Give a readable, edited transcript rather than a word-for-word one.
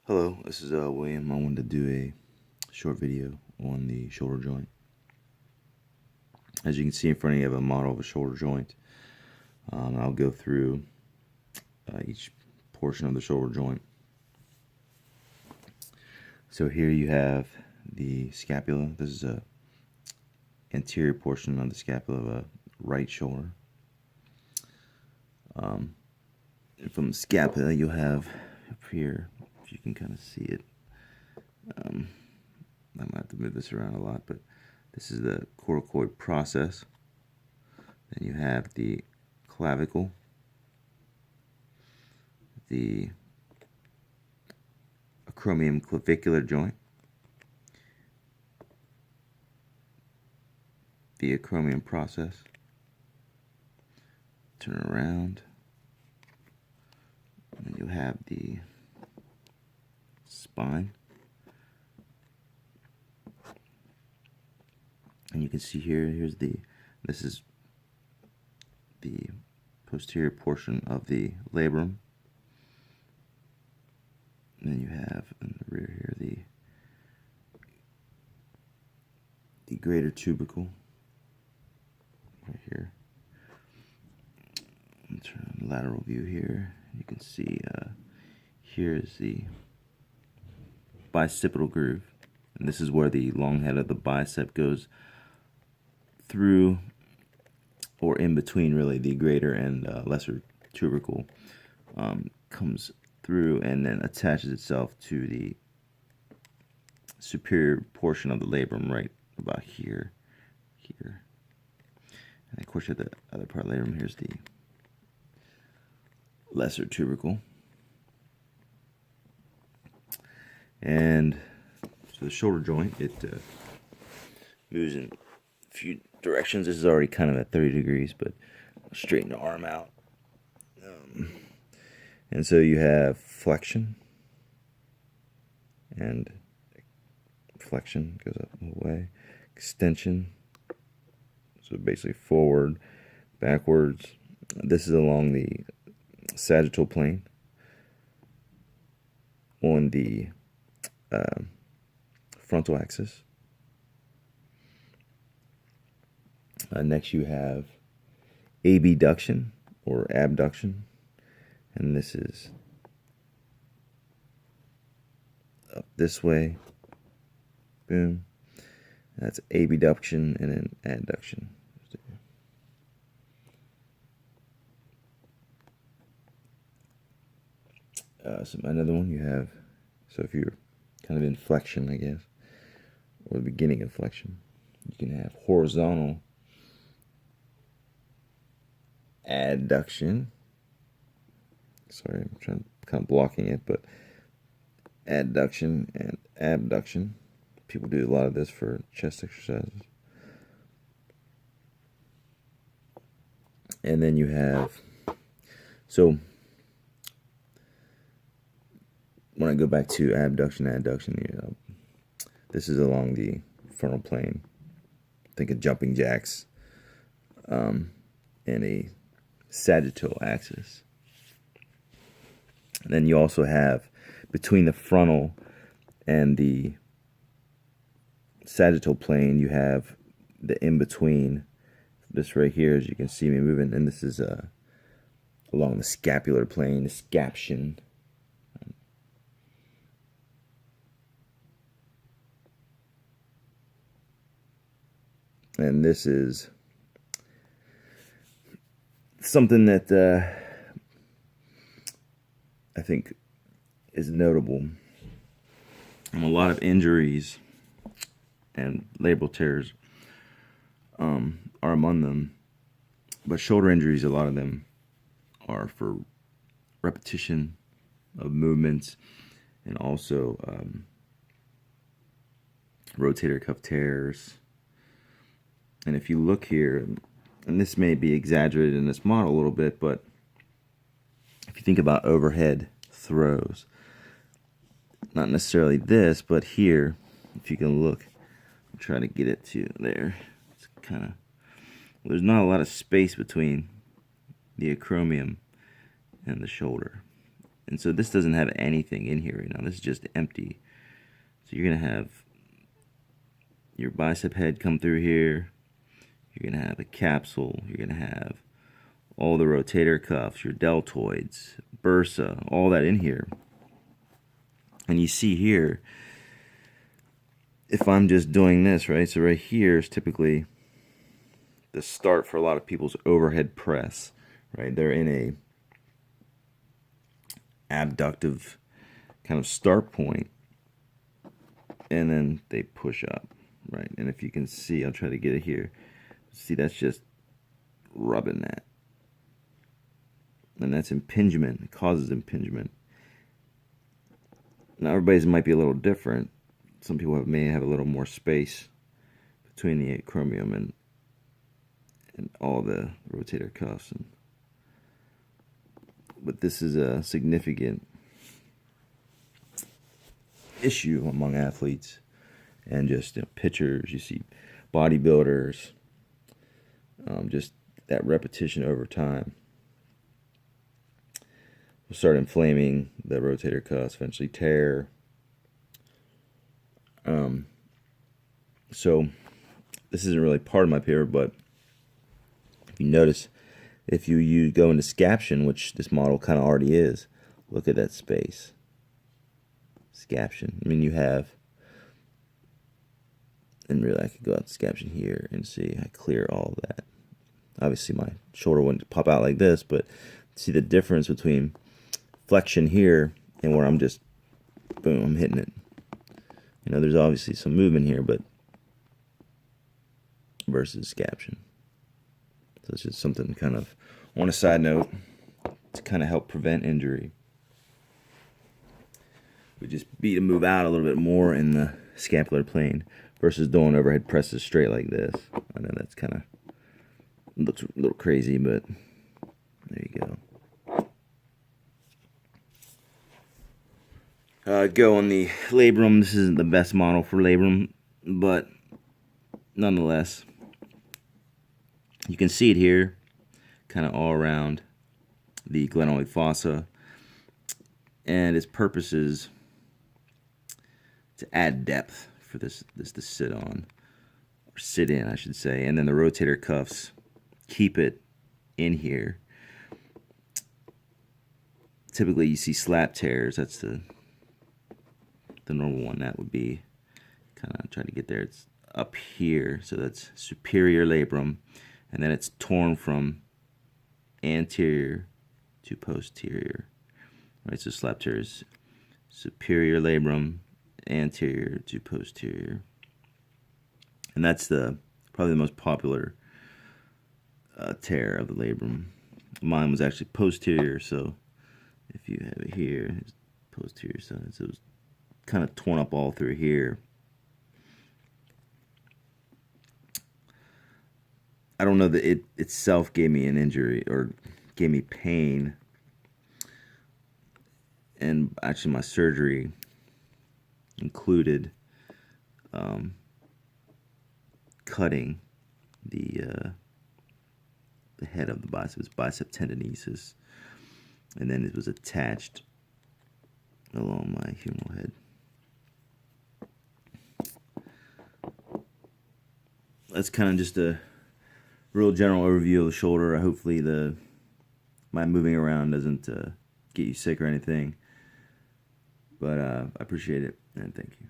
Hello, this is William. I wanted to do a short video on the shoulder joint. As you can see in front of you, I have a model of a shoulder joint. I'll go through each portion of the shoulder joint. So here you have the scapula. This is a anterior portion of the scapula of a right shoulder. From the scapula, you'll have up here, if you can kind of see it. I might have to move this around a lot, but this is the coracoid process. Then you have the clavicle, the acromion clavicular joint, the acromion process. Turn around, and then you have the spine. And you can see here, this is the posterior portion of the labrum. And then you have in the rear here the greater tubercle right here. Turn on the lateral view here. You can see here is the bicipital groove, and this is where the long head of the bicep goes through, or in between, really, the greater and lesser tubercle comes through and then attaches itself to the superior portion of the labrum, right about here. And of course, at the other part of the labrum, here's the lesser tubercle. And so the shoulder joint, it moves in a few directions. This is already kind of at 30 degrees, but I'll straighten the arm out. And so you have flexion, and flexion goes up the whole way, extension, so basically forward, backwards. This is along the sagittal plane on the frontal axis. Next you have abduction or abduction, and this is up this way, boom. That's abduction and then adduction. So another one you have, so if you're kind of in flexion, I guess, or the beginning of flexion, you can have horizontal adduction. Sorry, I'm kind of blocking it, but adduction and abduction. People do a lot of this for chest exercises. And then you have, so when I go back to abduction, adduction, this is along the frontal plane. Think of jumping jacks in a sagittal axis. And then you also have between the frontal and the sagittal plane, you have the in-between. This right here, as you can see me moving, and this is along the scapular plane, the scaption. And this is something that I think is notable. A lot of injuries and labral tears are among them, but shoulder injuries, a lot of them are for repetition of movements, and also rotator cuff tears. And if you look here, and this may be exaggerated in this model a little bit, but if you think about overhead throws, not necessarily this, but here, if you can look, I'll try to get it to there. It's kind of, there's not a lot of space between the acromion and the shoulder. And so this doesn't have anything in here right now. This is just empty. So you're going to have your bicep head come through here. You're going to have a capsule. You're going to have all the rotator cuffs, your deltoids, bursa, all that in here. And you see here, if I'm just doing this, right? So right here is typically the start for a lot of people's overhead press, right? They're in a abductive kind of start point, and then they push up, right? And if you can see, I'll try to get it here. See, that's just rubbing that. And that's impingement. It causes impingement. Now, everybody's might be a little different. Some people may have a little more space between the acromion and all the rotator cuffs. But this is a significant issue among athletes and just pitchers. You see bodybuilders, just that repetition over time will start inflaming the rotator cuffs, eventually tear. So this isn't really part of my paper, but if you notice, if you go into scaption, which this model kind of already is, look at that space. Scaption. I mean, you have, and really I could go out to scaption here and see I clear all of that. Obviously my shoulder wouldn't pop out like this, but see the difference between flexion here and where I'm just, boom, I'm hitting it. You know, there's obviously some movement here, but versus scaption. So it's just something kind of on a side note to kind of help prevent injury. Would just be to move out a little bit more in the scapular plane versus doing overhead presses straight like this. I know that's kind of looks a little crazy, but there you go. Go on the labrum. This isn't the best model for labrum, but nonetheless, you can see it here, kind of all around the glenoid fossa, and its purpose is to add depth for this to sit on, or sit in, I should say, and then the rotator cuffs keep it in here. Typically, you see slap tears. That's the normal one. That would be kind of trying to get there. It's up here, so that's superior labrum, and then it's torn from anterior to posterior. Right, so slap tear is superior labrum, anterior to posterior, and that's probably the most popular tear of the labrum. Mine was actually posterior, so if you have it here, it's posterior side, so it was kind of torn up all through here. I don't know that it itself gave me an injury or gave me pain, and actually my surgery included cutting the head of the bicep tendinosus, and then it was attached along my humeral head. That's kind of just a real general overview of the shoulder. Hopefully my moving around doesn't get you sick or anything, but I appreciate it, and thank you.